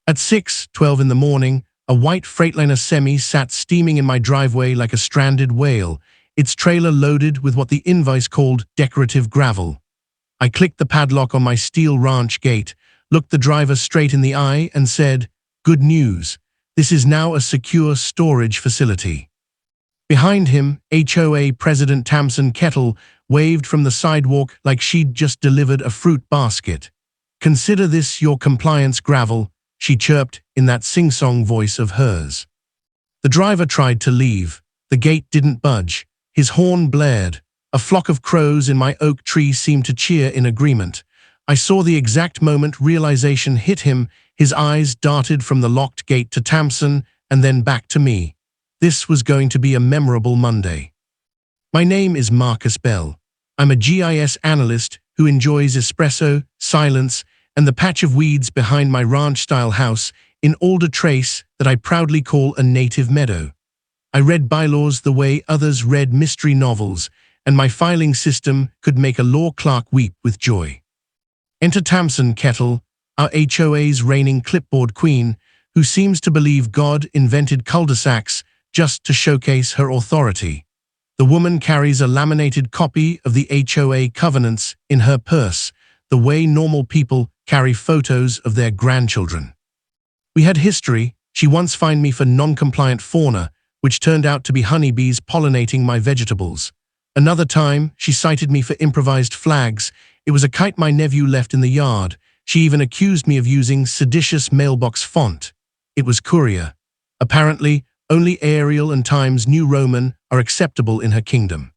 At 6:12 in the morning, a white Freightliner semi sat steaming in my driveway like a stranded whale, its trailer loaded with what the invoice called decorative gravel. I clicked the padlock on my steel ranch gate, looked the driver straight in the eye and said, "Good news. This is now a secure storage facility." Behind him, HOA President Tamsin Kettle waved from the sidewalk like she'd just delivered a fruit basket. "Consider this your compliance gravel," she chirped in that sing-song voice of hers. The driver tried to leave. The gate didn't budge. His horn blared. A flock of crows in my oak tree seemed to cheer in agreement. I saw the exact moment realization hit him. His eyes darted from the locked gate to Tamsin and then back to me. This was going to be a memorable Monday. My name is Marcus Bell. I'm a GIS analyst who enjoys espresso, silence, and the patch of weeds behind my ranch-style house in Alder Trace that I proudly call a native meadow. I read bylaws the way others read mystery novels, and my filing system could make a law clerk weep with joy. Enter Tamsin Kettle, our HOA's reigning clipboard queen, who seems to believe God invented cul-de-sacs just to showcase her authority. The woman carries a laminated copy of the HOA covenants in her purse, the way normal people carry photos of their grandchildren. We had history. She once fined me for non-compliant fauna, which turned out to be honeybees pollinating my vegetables. Another time, she cited me for improvised flags. It was a kite my nephew left in the yard. She even accused me of using seditious mailbox font. It was Courier. Apparently, only Arial and Times New Roman are acceptable in her kingdom.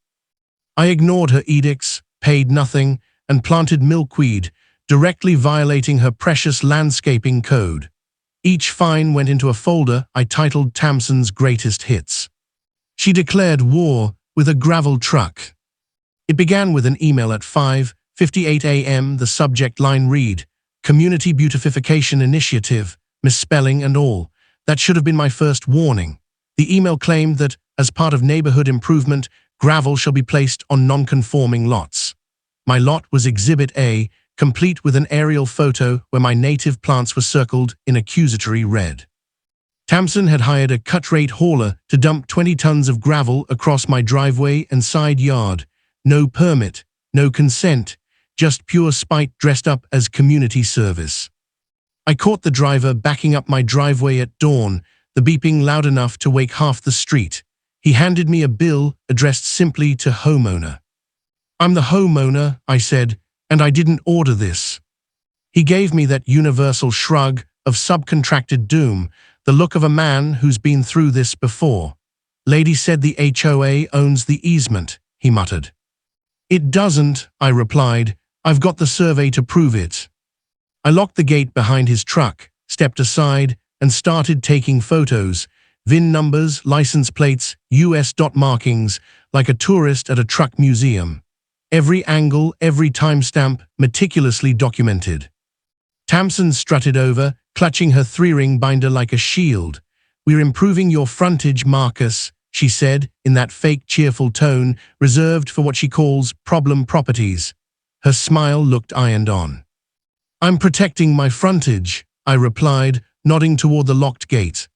I ignored her edicts, paid nothing, and planted milkweed, directly violating her precious landscaping code. Each fine went into a folder I titled Tamsin's Greatest Hits. She declared war with a gravel truck. It began with an email at 5:58 a.m. The subject line read, "Community Beautification Initiative," misspelling and all. That should have been my first warning. The email claimed that, as part of neighborhood improvement, gravel shall be placed on non-conforming lots. My lot was Exhibit A, complete with an aerial photo where my native plants were circled in accusatory red. Tamsin had hired a cut-rate hauler to dump 20 tons of gravel across my driveway and side yard. No permit, no consent, just pure spite dressed up as community service. I caught the driver backing up my driveway at dawn, the beeping loud enough to wake half the street. He handed me a bill addressed simply to homeowner. "I'm the homeowner," I said, "and I didn't order this." He gave me that universal shrug of subcontracted doom, the look of a man who's been through this before. "Lady said the HOA owns the easement," he muttered. "It doesn't," I replied. "I've got the survey to prove it." I locked the gate behind his truck, stepped aside, and started taking photos, VIN numbers, license plates, US dot markings, like a tourist at a truck museum. Every angle, every timestamp, meticulously documented. Tamsin strutted over, clutching her 3-ring binder like a shield. "We're improving your frontage, Marcus," she said, in that fake cheerful tone reserved for what she calls problem properties. Her smile looked ironed on. "I'm protecting my frontage," I replied, nodding toward the locked gate.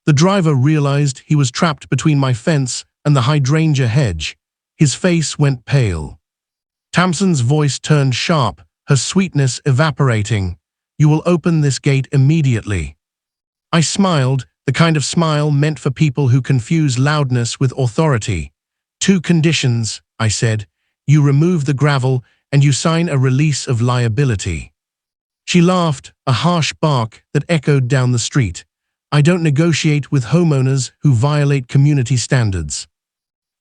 The driver realized he was trapped between my fence and the hydrangea hedge. His face went pale. Tamsin's voice turned sharp, her sweetness evaporating. "You will open this gate immediately." I smiled, the kind of smile meant for people who confuse loudness with authority. "2 conditions," I said. "You remove the gravel and you sign a release of liability." She laughed, a harsh bark that echoed down the street. "I don't negotiate with homeowners who violate community standards."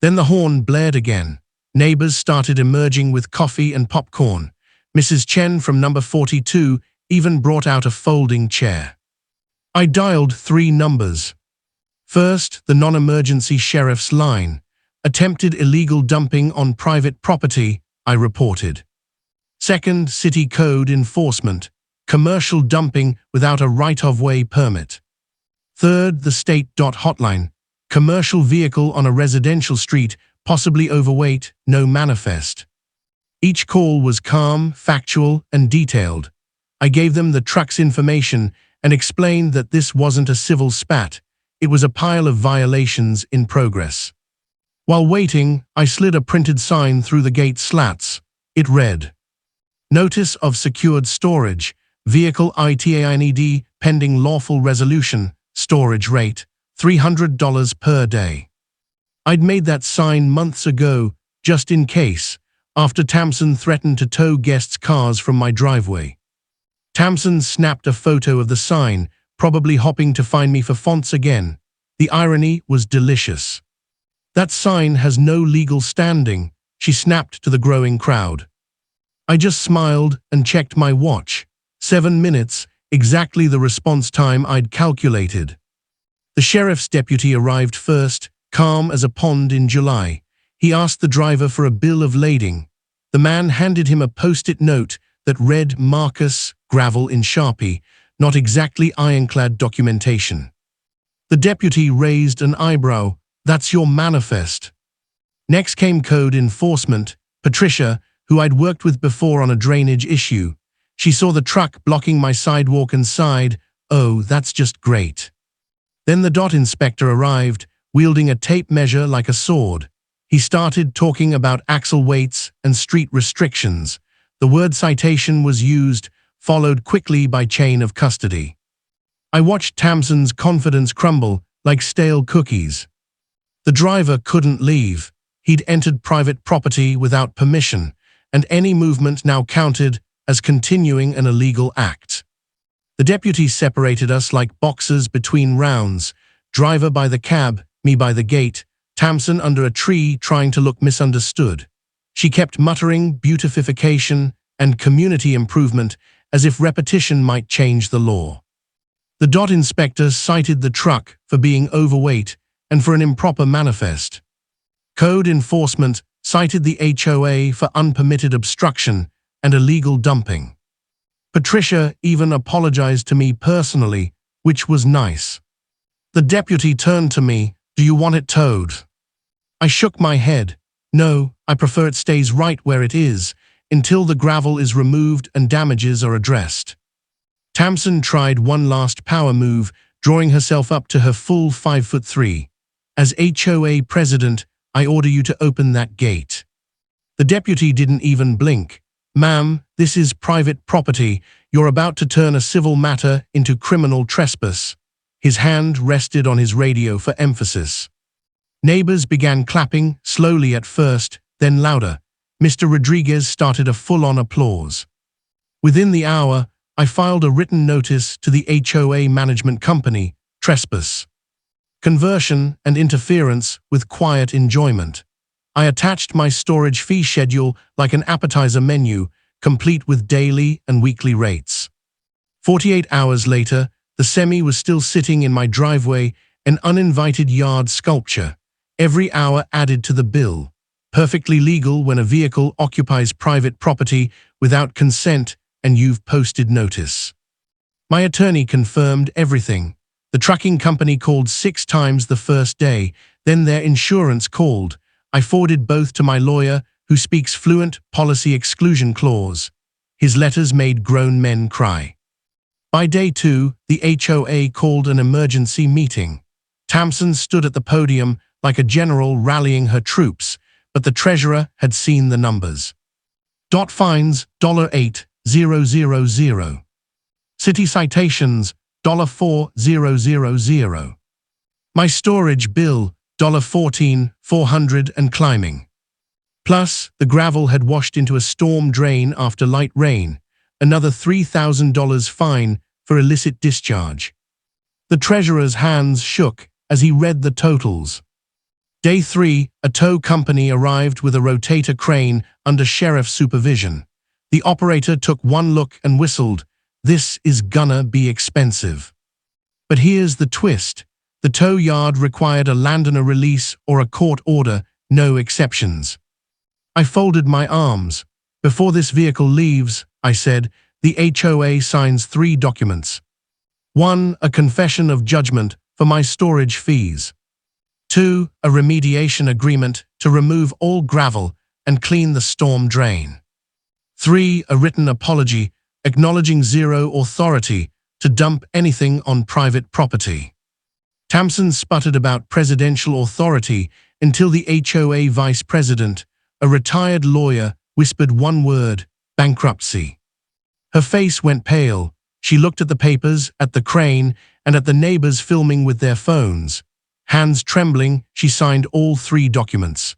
Then the horn blared again. Neighbors started emerging with coffee and popcorn. Mrs. Chen from number 42 even brought out a folding chair. I dialed 3 numbers. First, the non-emergency sheriff's line. "Attempted illegal dumping on private property," I reported. Second, city code enforcement. "Commercial dumping without a right-of-way permit." Third, the state hotline. "Commercial vehicle on a residential street, possibly overweight, no manifest." Each call was calm, factual, and detailed. I gave them the truck's information and explained that this wasn't a civil spat, it was a pile of violations in progress. While waiting, I slid a printed sign through the gate slats. It read, "Notice of secured storage, vehicle ITANED pending lawful resolution, storage rate, $300 per day." I'd made that sign months ago, just in case, after Tamsin threatened to tow guests' cars from my driveway. Tamsin snapped a photo of the sign, probably hoping to find me for fonts again. The irony was delicious. "That sign has no legal standing," she snapped to the growing crowd. I just smiled and checked my watch. 7 minutes, exactly the response time I'd calculated. The sheriff's deputy arrived first, calm as a pond in July. He asked the driver for a bill of lading. The man handed him a post-it note that read Marcus, gravel in Sharpie, not exactly ironclad documentation. The deputy raised an eyebrow. "That's your manifest." Next came code enforcement, Patricia, who I'd worked with before on a drainage issue. She saw the truck blocking my sidewalk and sighed, "Oh, that's just great." Then the dot inspector arrived, wielding a tape measure like a sword. He started talking about axle weights and street restrictions. The word citation was used, followed quickly by chain of custody. I watched Tamsin's confidence crumble like stale cookies. The driver couldn't leave. He'd entered private property without permission, and any movement now counted as continuing an illegal act. The deputy separated us like boxers between rounds, driver by the cab, me by the gate, Tamsin under a tree trying to look misunderstood. She kept muttering beautification and community improvement as if repetition might change the law. The dot inspector cited the truck for being overweight and for an improper manifest. Code enforcement cited the HOA for unpermitted obstruction and illegal dumping. Patricia even apologized to me personally, which was nice. The deputy turned to me, "Do you want it towed?" I shook my head. "No, I prefer it stays right where it is, until the gravel is removed and damages are addressed." Tamsin tried one last power move, drawing herself up to her full 5'3". "As HOA president, I order you to open that gate." The deputy didn't even blink. "Ma'am, this is private property. You're about to turn a civil matter into criminal trespass." His hand rested on his radio for emphasis. Neighbors began clapping, slowly at first, then louder. Mr. Rodriguez started a full-on applause. Within the hour, I filed a written notice to the HOA management company, trespass, conversion, and interference with quiet enjoyment. I attached my storage fee schedule like an appetizer menu, complete with daily and weekly rates. 48 hours later, the semi was still sitting in my driveway, an uninvited yard sculpture. Every hour added to the bill. Perfectly legal when a vehicle occupies private property without consent and you've posted notice. My attorney confirmed everything. The trucking company called 6 times the first day, then their insurance called. I forwarded both to my lawyer, who speaks fluent policy exclusion clause. His letters made grown men cry. By day 2, the HOA called an emergency meeting. Tamsin stood at the podium like a general rallying her troops, but the treasurer had seen the numbers. Fines, $8,000. City citations, $4,000. My storage bill, $14,400 and climbing. Plus, the gravel had washed into a storm drain after light rain, another $3,000 fine for illicit discharge. The treasurer's hands shook as he read the totals. Day 3, a tow company arrived with a rotator crane under sheriff's supervision. The operator took one look and whistled, "This is gonna be expensive." But here's the twist. The tow yard required a landowner release or a court order, no exceptions. I folded my arms. "Before this vehicle leaves," I said, "the HOA signs 3 documents. 1, a confession of judgment for my storage fees. 2, a remediation agreement to remove all gravel and clean the storm drain. 3, a written apology acknowledging zero authority to dump anything on private property. Tamsin sputtered about presidential authority until the HOA vice president, a retired lawyer, whispered one word: bankruptcy. Her face went pale. She looked at the papers, at the crane, and at the neighbors filming with their phones. Hands trembling, she signed all 3 documents.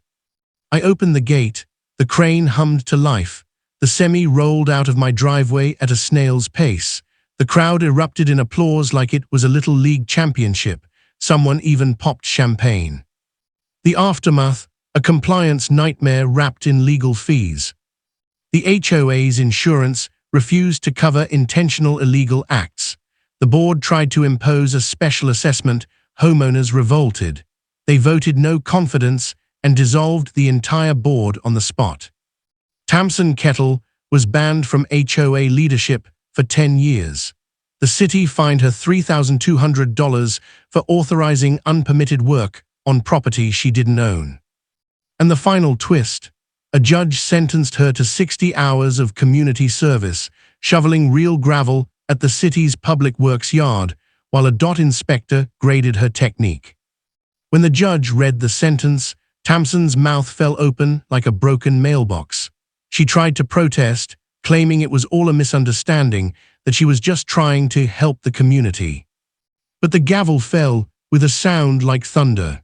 I opened the gate. The crane hummed to life. The semi rolled out of my driveway at a snail's pace. The crowd erupted in applause like it was a little league championship. Someone even popped champagne. The aftermath, a compliance nightmare wrapped in legal fees. The HOA's insurance refused to cover intentional illegal acts. The board tried to impose a special assessment. Homeowners revolted. They voted no confidence and dissolved the entire board on the spot. Tamsin Kettle was banned from HOA leadership for 10 years. The city fined her $3,200 for authorizing unpermitted work on property she didn't own. And the final twist: a judge sentenced her to 60 hours of community service, shoveling real gravel at the city's public works yard, while a dot inspector graded her technique. When the judge read the sentence, Tamsin's mouth fell open like a broken mailbox. She tried to protest, claiming it was all a misunderstanding, that she was just trying to help the community. But the gavel fell with a sound like thunder.